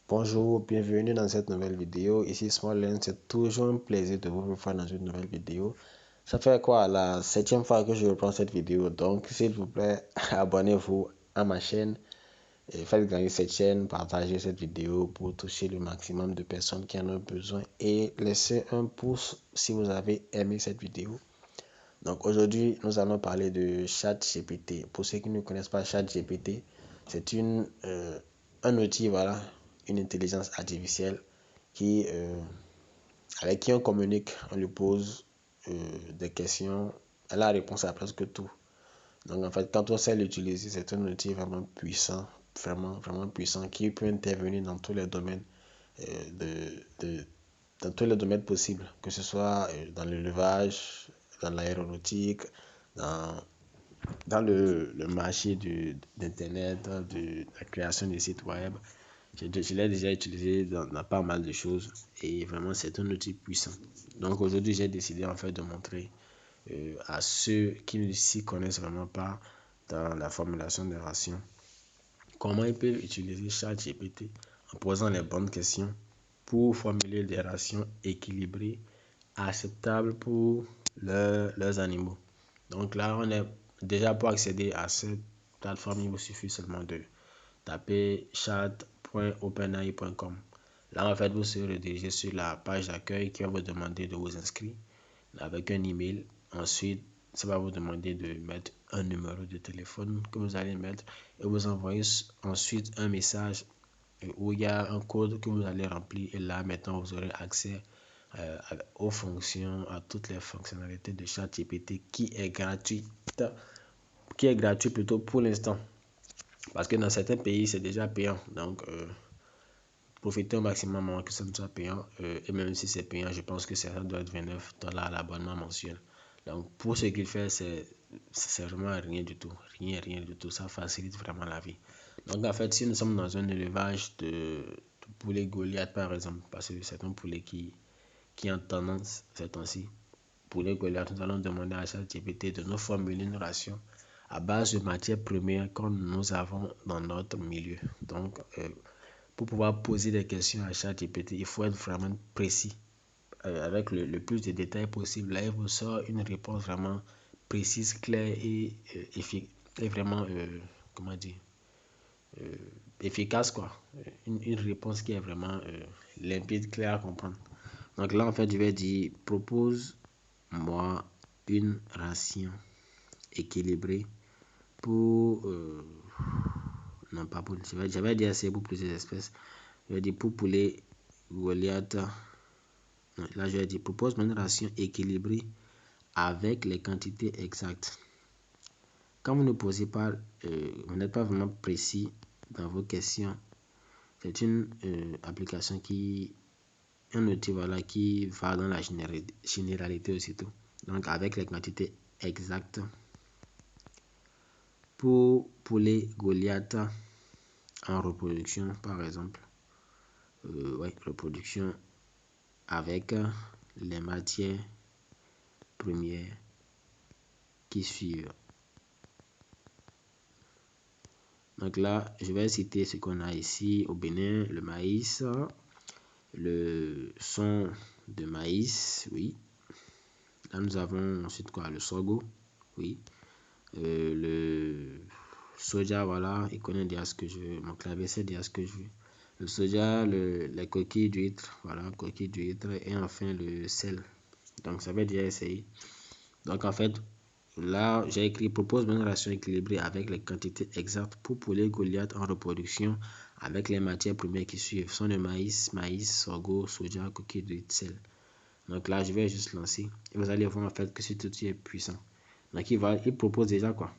Bonjour, bienvenue dans cette nouvelle vidéo. Ici Small, c'est toujours un plaisir de vous revoir dans une nouvelle vidéo. Ça fait quoi, la 7e fois que je reprends cette vidéo. Donc, s'il vous plaît, abonnez-vous à ma chaîne. Et faites gagner cette chaîne, partagez cette vidéo pour toucher le maximum de personnes qui en ont besoin. Et laissez un pouce si vous avez aimé cette vidéo. Donc, aujourd'hui, nous allons parler de ChatGPT. Pour ceux qui ne connaissent pas ChatGPT, c'est un outil, voilà, une intelligence artificielle qui, avec qui on communique, on lui pose des questions, elle a la réponse à presque tout. Donc en fait, quand on sait l'utiliser, c'est un outil vraiment puissant, vraiment puissant, qui peut intervenir dans tous les domaines, dans tous les domaines possibles, que ce soit dans l'élevage, dans l'aéronautique, dans, dans le marché d'Internet, de la création des sites web. Je l'ai déjà utilisé dans pas mal de choses et vraiment c'est un outil puissant. Donc aujourd'hui j'ai décidé en fait de montrer à ceux qui ne s'y connaissent vraiment pas dans la formulation des rations comment ils peuvent utiliser ChatGPT en posant les bonnes questions pour formuler des rations équilibrées, acceptables pour leurs animaux. Donc là, on est déjà pour accéder à cette plateforme, il vous suffit seulement de taper chat.openai.com. Là, en fait, vous serez redirigé sur la page d'accueil qui va vous demander de vous inscrire avec un email. Ensuite, ça va vous demander de mettre un numéro de téléphone que vous allez mettre et vous envoyer ensuite un message où il y a un code que vous allez remplir et là maintenant vous aurez accès aux fonctions, à toutes les fonctionnalités de ChatGPT qui est gratuit plutôt pour l'instant. Parce que dans certains pays, c'est déjà payant. Donc, profitez au maximum avant que ça ne soit payant. Et même si c'est payant, je pense que ça doit être $29 l'abonnement mensuel. Donc, pour ce qu'il fait, c'est vraiment rien du tout. Rien du tout. Ça facilite vraiment la vie. Donc, en fait, si nous sommes dans un élevage de poulet Goliath, par exemple, parce que c'est un poulet qui est en tendance ces temps-ci, poulet Goliath, nous allons demander à ChatGPT de nous formuler une ration à base de matières premières que nous avons dans notre milieu. Donc, pour pouvoir poser des questions à ChatGPT, il faut être vraiment précis, avec le plus de détails possible. Là, il vous sort une réponse vraiment précise, claire et vraiment, comment dire, euh, efficace, quoi. Une réponse qui est vraiment limpide, claire à comprendre. Donc là, en fait, je vais dire, propose-moi une ration équilibrée pour, non pas pour, j'avais dit assez pour plusieurs espèces. Je vais dire pour poulet Goliath. Là, je vais dire propose-moi une ration équilibrée avec les quantités exactes. Quand vous ne posez pas, vous n'êtes pas vraiment précis dans vos questions, c'est une application un outil voilà, qui va dans la généralité aussitôt. Donc avec les quantités exactes pour poulet Goliath en reproduction par exemple. Ouais, reproduction avec les matières premières qui suivent. Donc là, je vais citer ce qu'on a ici au Bénin, le maïs, le son de maïs, oui. Là, nous avons ensuite quoi? Le sorgho, oui. Le soja, voilà, il connaît déjà ce que je veux. Mon clavier sait déjà ce que je veux. Le soja, les coquilles d'huître, voilà, coquilles d'huître, et enfin le sel. Donc, ça va déjà essayer. Donc, en fait, là, j'ai écrit propose une ration équilibrée avec les quantités exactes pour poulet Goliath en reproduction avec les matières premières qui suivent sont le maïs, sorgho, soja, coquilles d'huître, sel. Donc là, je vais juste lancer et vous allez voir en fait que cet outil est puissant. Donc, il propose déjà quoi?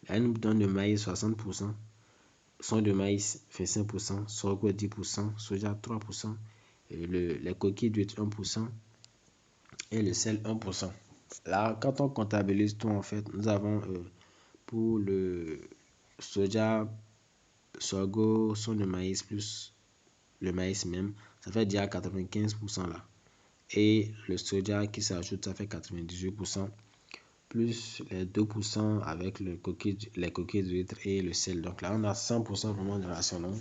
Là, il nous donne le maïs 60%, son de maïs 25%, sorgho 10%, soja 3%, et les coquilles d'huître 1% et le sel 1%. Là, quand on comptabilise tout, en fait, nous avons pour le soja, sorgho, son de maïs plus le maïs même, ça fait déjà 95% là. Et le soja qui s'ajoute, ça fait 98%, plus les 2% avec les coquilles d'huître et le sel. Donc là, on a 100% vraiment de ration. Donc,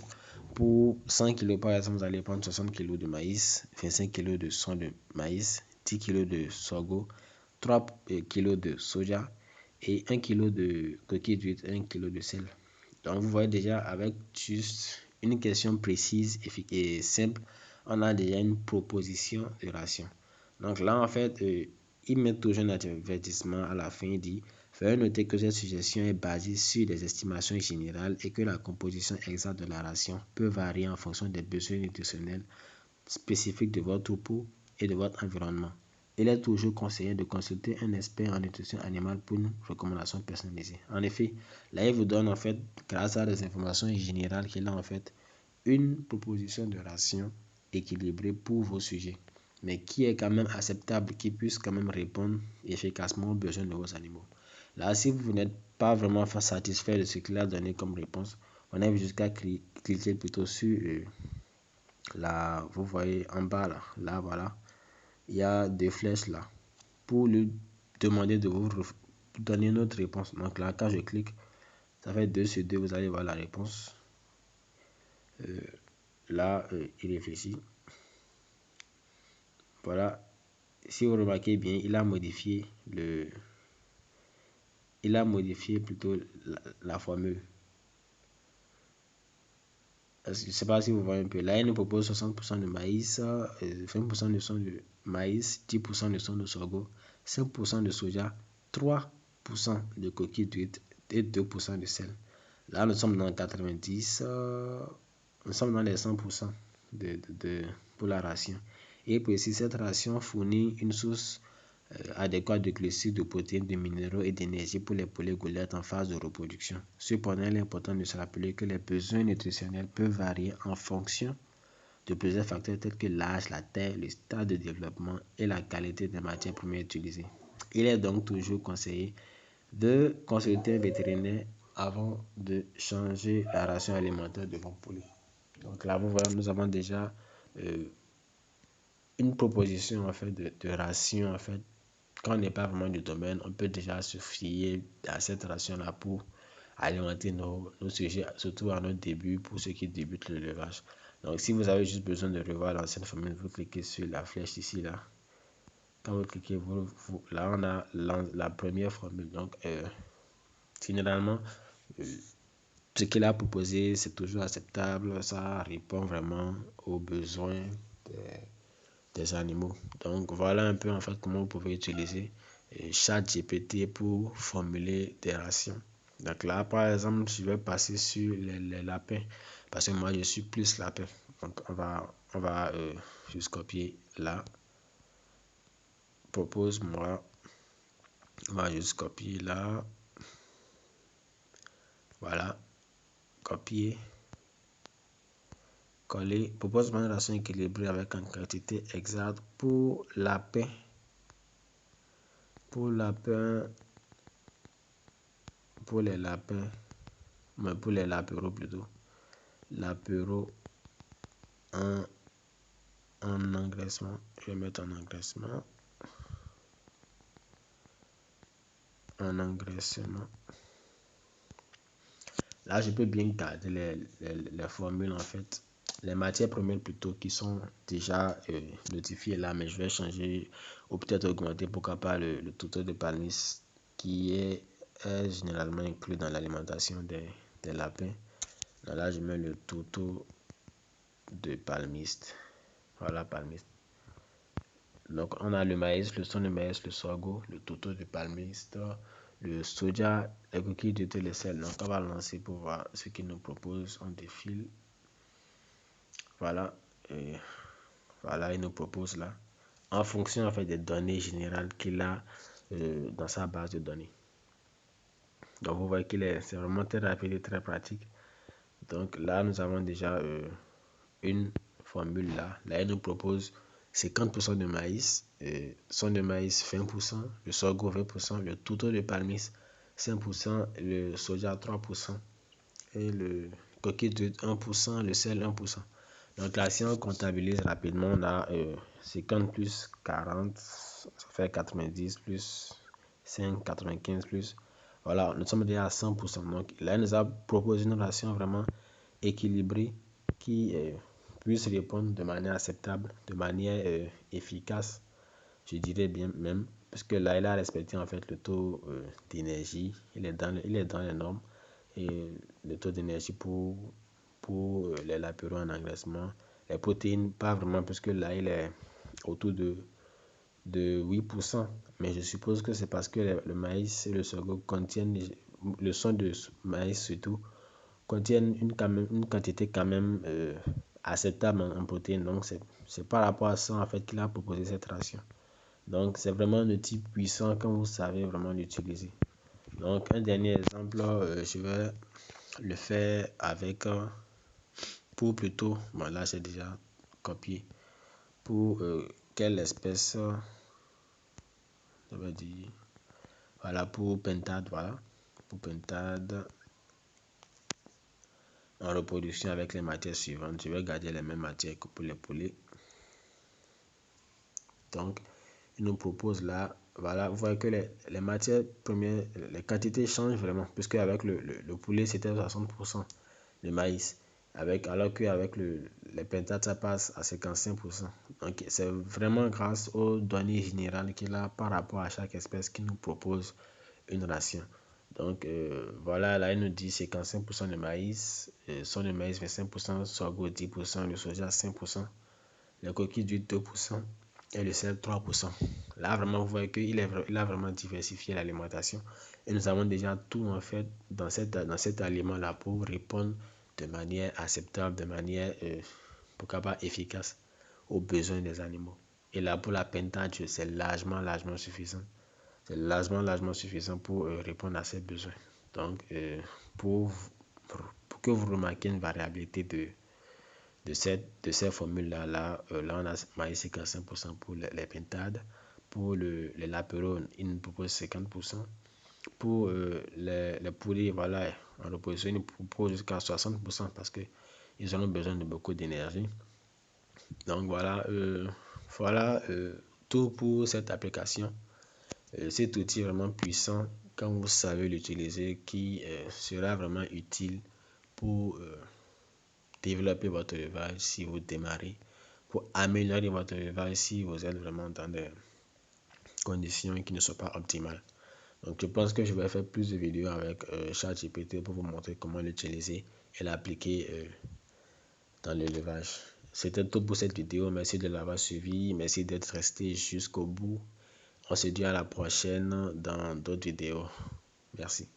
Pour 100 kg, par exemple, vous allez prendre 60 kg de maïs, 25 kg de son de maïs, 10 kg de sorgho, 3 kg de soja et 1 kg de coquille d'huître, 1 kg de sel. Donc, vous voyez déjà, avec juste une question précise et simple, on a déjà une proposition de ration. Donc là, en fait, il met toujours un avertissement à la fin, il dit: veuillez noter que cette suggestion est basée sur des estimations générales et que la composition exacte de la ration peut varier en fonction des besoins nutritionnels spécifiques de votre troupeau et de votre environnement. Il est toujours conseillé de consulter un expert en nutrition animale pour une recommandation personnalisée. En effet, là, il vous donne, en fait, grâce à des informations générales, qu'il a en fait une proposition de ration équilibrée pour vos sujets, mais qui est quand même acceptable, qui puisse quand même répondre efficacement aux besoins de vos animaux. Là, si vous n'êtes pas vraiment satisfait de ce qu'il a donné comme réponse, on est jusqu'à cliquer plutôt sur là, vous voyez en bas là, voilà, il y a des flèches là pour lui demander de vous donner une autre réponse. Donc là, quand je clique, ça fait 2 sur 2, vous allez voir la réponse. Là, il réfléchit. Voilà, si vous remarquez bien, il a modifié plutôt la formule. Je ne sais pas si vous voyez un peu. Là, il nous propose 60% de maïs, 20% de son de maïs, 10% de son de sorgho, 5% de soja, 3% de coquille d'huître et 2% de sel. Là, nous sommes dans 90, nous sommes dans les 100% pour la ration. Et puis, si cette ration fournit une source adéquate de glucides, de protéines, de minéraux et d'énergie pour les poulets goulettes en phase de reproduction. Cependant, il est important de se rappeler que les besoins nutritionnels peuvent varier en fonction de plusieurs facteurs tels que l'âge, la taille, le stade de développement et la qualité des matières premières utilisées. Il est donc toujours conseillé de consulter un vétérinaire avant de changer la ration alimentaire de vos poulets. Donc là, vous voyez, nous avons déjà une proposition en fait de ration en fait. Quand on n'est pas vraiment du domaine, on peut déjà se fier à cette ration-là pour alimenter nos sujets, surtout à notre début, pour ceux qui débutent l'élevage. Donc, si vous avez juste besoin de revoir l'ancienne formule, vous cliquez sur la flèche ici, là. Quand vous cliquez, là, on a la première formule. Donc, généralement, ce qu'il a proposé, c'est toujours acceptable. Ça répond vraiment aux besoins des animaux. Donc voilà un peu en fait comment vous pouvez utiliser ChatGPT pour formuler des rations. Donc là par exemple je vais passer sur les lapins parce que moi je suis plus lapin. Donc on va juste copier là. Propose-moi. On va juste copier là. Voilà. Copier. Coller. Propose-moi une ration équilibrée avec une quantité exacte pour lapin. Pour les lapins, mais pour les lapereaux plutôt. Lapereaux en engraissement. Je vais mettre en engraissement. En engraissement. Là, je peux bien garder les formules en fait. Les matières premières plutôt qui sont déjà notifiées là, mais je vais changer ou peut-être augmenter, pourquoi pas le total de palmis qui est généralement inclus dans l'alimentation des lapins. Là, je mets le total de palmiste. Voilà, palmiste. Donc, on a le maïs, le son de maïs, le sorgho, le total de palmiste, le soja, les coquilles de thé, les sel. Donc, on va lancer pour voir ce qu'il nous propose. On défile. Voilà. Et voilà, il nous propose là. En fonction en fait des données générales qu'il a dans sa base de données. Donc, vous voyez c'est vraiment très rapide et très pratique. Donc, là, nous avons déjà une formule là. Là, il nous propose 50% de maïs, son de maïs 20%, le sorgho 20%, le total de palmis 5%, le soja 3% et le coquille de 1%, le sel 1%. Donc là, si on comptabilise rapidement, on a 50 plus 40, ça fait 90 plus 5, 95 plus. Voilà, nous sommes déjà à 100%. Donc là, il nous a proposé une ration vraiment équilibrée qui puisse répondre de manière acceptable, de manière efficace, je dirais bien même, parce que là, il a respecté en fait le taux d'énergie, il est dans les normes, et le taux d'énergie pour les lapéraux en engraissement, les protéines, pas vraiment, parce que là, il est autour de 8%, mais je suppose que c'est parce que le maïs et le sorgho contiennent, le son de maïs surtout, contiennent une quantité quand même acceptable en protéines. Donc, c'est par rapport à ça en fait qu'il a proposé cette ration. Donc, c'est vraiment un outil puissant quand vous savez vraiment l'utiliser. Donc, un dernier exemple, je vais le faire avec, pour plutôt, bon là j'ai déjà copié, pour quelle espèce, je vais dire, voilà, pour pentade, voilà, pour pentade en reproduction avec les matières suivantes. Je vais garder les mêmes matières que pour les poulets. Donc, il nous propose là, voilà, vous voyez que les matières premières, les quantités changent vraiment, puisque avec le poulet, c'était 60% de maïs, alors qu'avec les pentades, ça passe à 55%. Donc, c'est vraiment grâce aux données générales qu'il a par rapport à chaque espèce qui nous propose une ration. Donc, voilà, là, il nous dit 55% de maïs, son de maïs 25%, sorgho 10%, le soja 5%, les coquilles d'huile 2% et le sel 3%. Là, vraiment, vous voyez qu'il il a vraiment diversifié l'alimentation. Et nous avons déjà tout en fait dans cet aliment-là pour répondre de manière acceptable, de manière, pourquoi pas, efficace aux besoins des animaux. Et là, pour la pentade, c'est largement suffisant. C'est largement suffisant pour répondre à ces besoins. Donc, pour que vous remarquiez une variabilité de ces formules-là, là, on a maïs 55% pour les pentades. Pour les lapéraux, il nous propose 50%. Pour les poulets, voilà, en reposition, il nous propose jusqu'à 60% parce qu'ils auront besoin de beaucoup d'énergie. Donc voilà tout pour cette application. Cet outil est vraiment puissant quand vous savez l'utiliser, qui sera vraiment utile pour développer votre élevage si vous démarrez, pour améliorer votre élevage si vous êtes vraiment dans des conditions qui ne sont pas optimales. Donc je pense que je vais faire plus de vidéos avec ChatGPT pour vous montrer comment l'utiliser et l'appliquer dans l'élevage. C'était tout pour cette vidéo. Merci de l'avoir suivi. Merci d'être resté jusqu'au bout. On se dit à la prochaine dans d'autres vidéos. Merci.